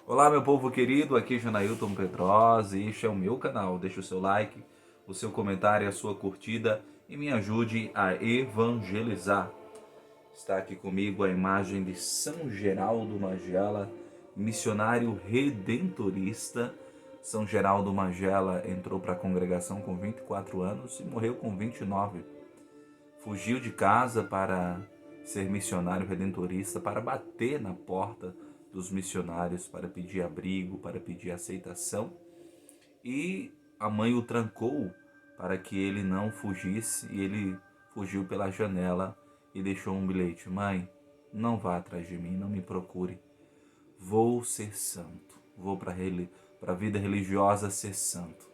Olá, meu povo querido, aqui é Janailton Pedrosa e este é o meu canal. Deixe o seu like, o seu comentário, a sua curtida e me ajude a evangelizar. Está aqui comigo a imagem de São Geraldo Magela, missionário redentorista. São Geraldo Magela entrou para a congregação com 24 anos e morreu com 29. Fugiu de casa para ser missionário redentorista, para bater na porta dos missionários, para pedir abrigo, para pedir aceitação. E a mãe o trancou para que ele não fugisse, e ele fugiu pela janela e deixou um bilhete: mãe, não vá atrás de mim, não me procure. Vou ser santo, vou para a vida religiosa ser santo.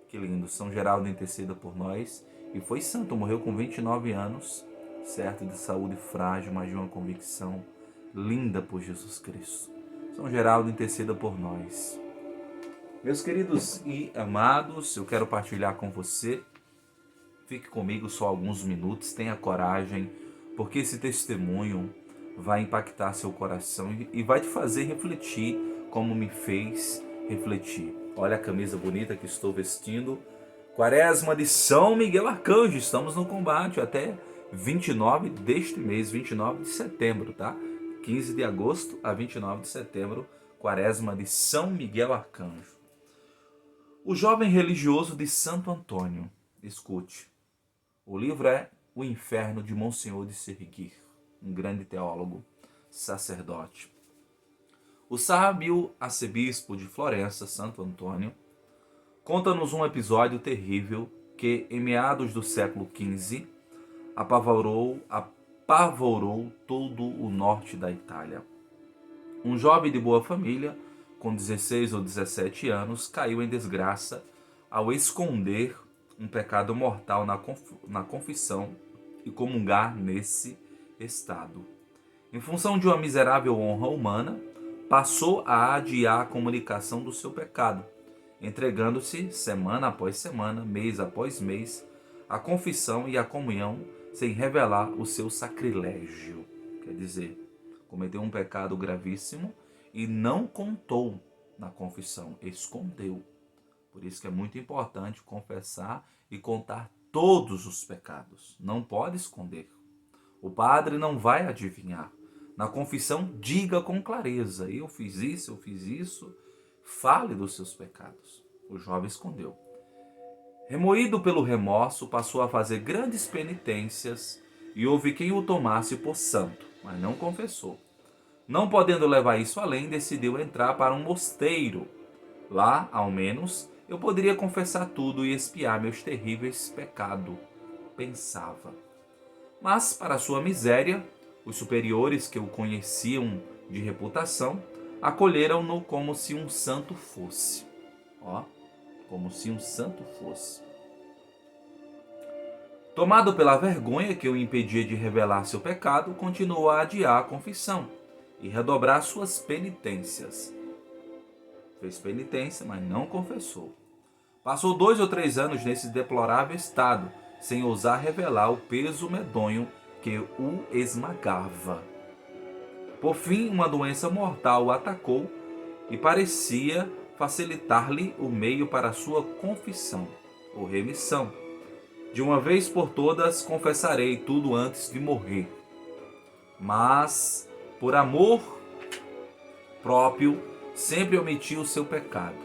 Que lindo, São Geraldo interceda por nós. E foi santo, morreu com 29 anos, certo, de saúde frágil, mas de uma convicção linda por Jesus Cristo. São Geraldo interceda por nós. Meus queridos e amados, eu quero partilhar com você. Fique comigo só alguns minutos, tenha coragem, porque esse testemunho vai impactar seu coração e vai te fazer refletir como me fez refletir. Olha a camisa bonita que estou vestindo. Quaresma de São Miguel Arcanjo. Estamos no combate até 29 deste mês, 29 de setembro, tá? 15 de agosto a 29 de setembro, Quaresma de São Miguel Arcanjo. O jovem religioso de Santo Antônio. Escute. O livro é O Inferno de Monsenhor de Seguir, um grande teólogo, sacerdote. O sábio arcebispo de Florença, Santo Antônio, conta-nos um episódio terrível que, em meados do século XV, apavorou todo o norte da Itália. Um jovem de boa família, com 16 ou 17 anos, caiu em desgraça ao esconder um pecado mortal na confissão e comungar nesse estado. Em função de uma miserável honra humana, passou a adiar a comunicação do seu pecado, entregando-se semana após semana, mês após mês, à confissão e à comunhão, sem revelar o seu sacrilégio. Quer dizer, cometeu um pecado gravíssimo e não contou na confissão, escondeu. Por isso que é muito importante confessar e contar todos os pecados. Não pode esconder. O padre não vai adivinhar. Na confissão, diga com clareza: eu fiz isso. Fale dos seus pecados. O jovem escondeu. Remoído pelo remorso, passou a fazer grandes penitências e houve quem o tomasse por santo, mas não confessou. Não podendo levar isso além, decidiu entrar para um mosteiro. Lá, ao menos, eu poderia confessar tudo e expiar meus terríveis pecados, pensava. Mas, para sua miséria, os superiores que o conheciam de reputação acolheram-no como se um santo fosse. Como se um santo fosse. Tomado pela vergonha que o impedia de revelar seu pecado, continuou a adiar a confissão e redobrar suas penitências. Fez penitência, mas não confessou. Passou 2 ou 3 anos nesse deplorável estado, sem ousar revelar o peso medonho que o esmagava. Por fim, uma doença mortal o atacou e parecia facilitar-lhe o meio para sua confissão ou remissão. De uma vez por todas confessarei tudo antes de morrer. Mas, por amor próprio, sempre omitiu o seu pecado.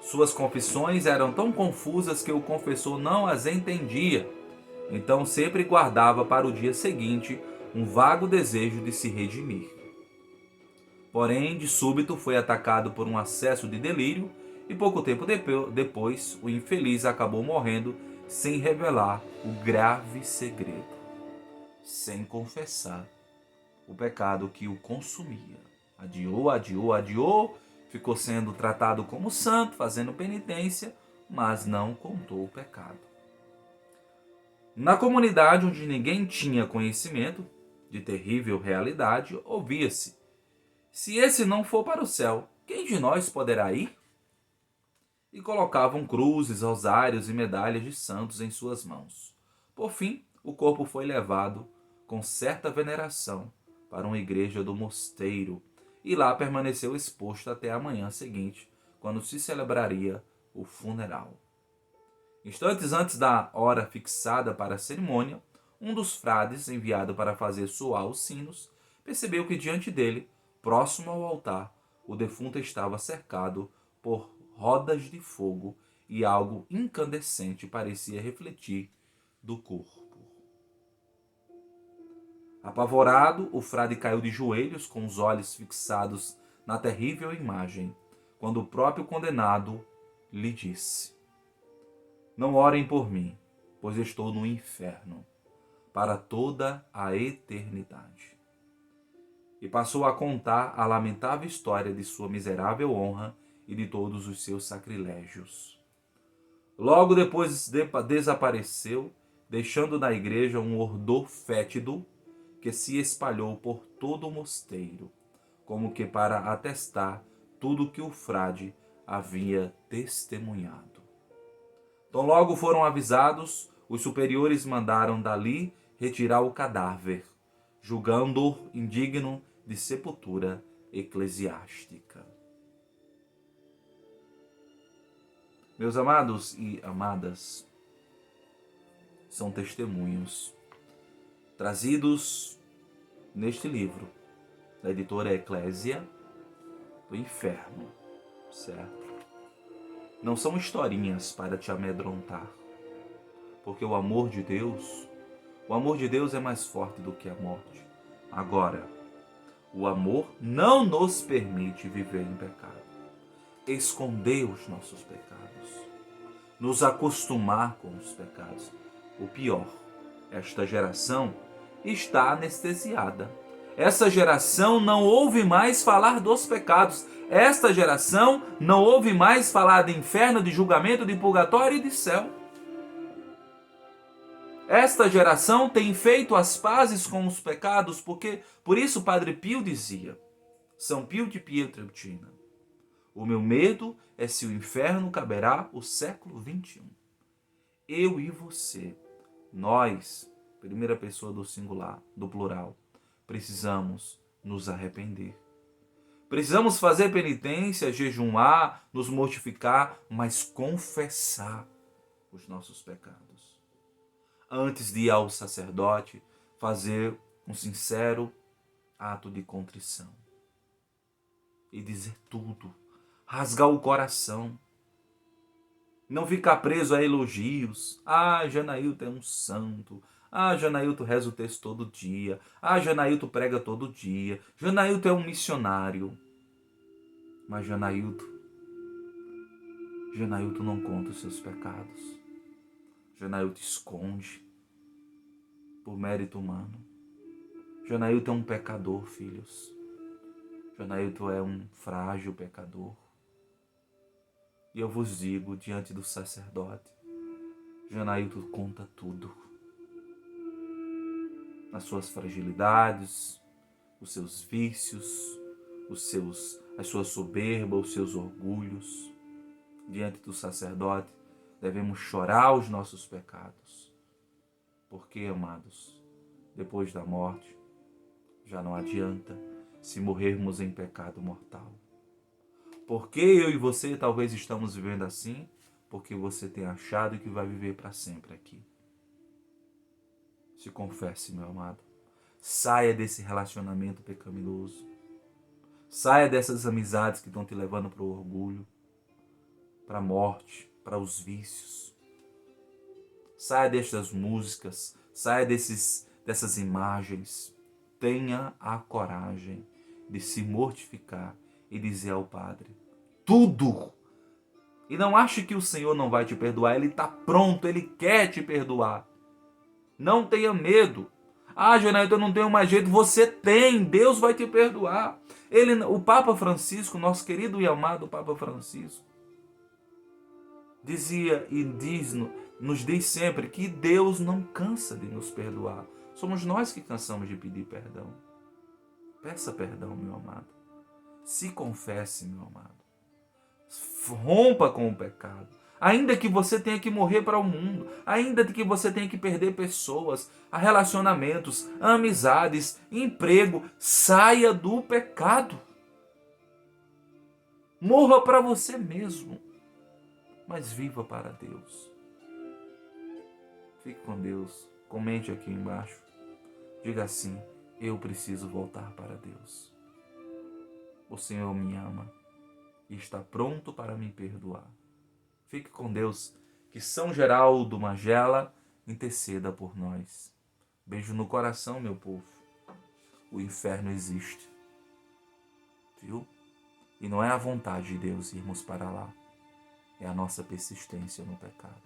Suas confissões eram tão confusas que o confessor não as entendia. Então sempre guardava para o dia seguinte um vago desejo de se redimir. Porém, de súbito foi atacado por um acesso de delírio e pouco tempo depois o infeliz acabou morrendo sem revelar o grave segredo, sem confessar o pecado que o consumia. Adiou, ficou sendo tratado como santo, fazendo penitência, mas não contou o pecado. Na comunidade onde ninguém tinha conhecimento de terrível realidade, ouvia-se: se esse não for para o céu, quem de nós poderá ir? E colocavam cruzes, rosários e medalhas de santos em suas mãos. Por fim, o corpo foi levado com certa veneração para uma igreja do mosteiro e lá permaneceu exposto até a manhã seguinte, quando se celebraria o funeral. Instantes antes da hora fixada para a cerimônia, um dos frades, enviado para fazer soar os sinos, percebeu que diante dele, próximo ao altar, o defunto estava cercado por rodas de fogo e algo incandescente parecia refletir do corpo. Apavorado, o frade caiu de joelhos com os olhos fixados na terrível imagem, quando o próprio condenado lhe disse: "Não orem por mim, pois estou no inferno, para toda a eternidade." E passou a contar a lamentável história de sua miserável honra e de todos os seus sacrilégios. Logo depois desapareceu, deixando na igreja um odor fétido que se espalhou por todo o mosteiro, como que para atestar tudo que o frade havia testemunhado. Tão logo foram avisados, os superiores mandaram dali retirar o cadáver, julgando-o indigno de sepultura eclesiástica. Meus amados e amadas, são testemunhos trazidos neste livro da editora Eclésia do Inferno, certo? Não são historinhas para te amedrontar, porque o amor de Deus é mais forte do que a morte. Agora, o amor não nos permite viver em pecado, esconder os nossos pecados, nos acostumar com os pecados. O pior, esta geração está anestesiada. Essa geração não ouve mais falar dos pecados. Esta geração não ouve mais falar de inferno, de julgamento, de purgatório e de céu. Esta geração tem feito as pazes com os pecados, porque por isso Padre Pio dizia, São Pio de Pietrelcina: "O meu medo é se o inferno caberá o século XXI." Eu e você, nós, primeira pessoa do singular, do plural, precisamos nos arrepender. Precisamos fazer penitência, jejuar, nos mortificar, mas confessar os nossos pecados. Antes de ir ao sacerdote, fazer um sincero ato de contrição. E dizer tudo, rasgar o coração. Não ficar preso a elogios. "Ah, Janailton é um santo. Ah, Janailton reza o texto todo dia. Ah, Janailton prega todo dia. Janailton é um missionário." Mas Janailton não conta os seus pecados. Janailton esconde por mérito humano. Janailton é um pecador, filhos. Janailton é um frágil pecador. E eu vos digo, diante do sacerdote, Janailton conta tudo. As suas fragilidades, os seus vícios, a sua soberba, os seus orgulhos. Diante do sacerdote, devemos chorar os nossos pecados. Porque, amados, depois da morte, já não adianta se morrermos em pecado mortal. Porque eu e você talvez estamos vivendo assim? Porque você tem achado que vai viver para sempre aqui. Se confesse, meu amado. Saia desse relacionamento pecaminoso. Saia dessas amizades que estão te levando para o orgulho, para a morte, para os vícios. Saia dessas músicas, saia dessas imagens. Tenha a coragem de se mortificar e dizer ao Padre tudo. E não ache que o Senhor não vai te perdoar. Ele está pronto, Ele quer te perdoar. Não tenha medo. "Ah, Jonathan, eu não tenho mais jeito." Você tem, Deus vai te perdoar. O Papa Francisco, nosso querido e amado Papa Francisco, dizia e nos diz sempre que Deus não cansa de nos perdoar. Somos nós que cansamos de pedir perdão. Peça perdão, meu amado. Se confesse, meu amado. Rompa com o pecado. Ainda que você tenha que morrer para o mundo, ainda que você tenha que perder pessoas, relacionamentos, amizades, emprego, saia do pecado. Morra para você mesmo, mas viva para Deus. Fique com Deus. Comente aqui embaixo. Diga assim: eu preciso voltar para Deus. O Senhor me ama e está pronto para me perdoar. Fique com Deus. Que São Geraldo Magela interceda por nós. Beijo no coração, meu povo. O inferno existe. Viu? E não é a vontade de Deus irmos para lá. É a nossa persistência no pecado.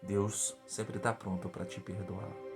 Deus sempre está pronto para te perdoar.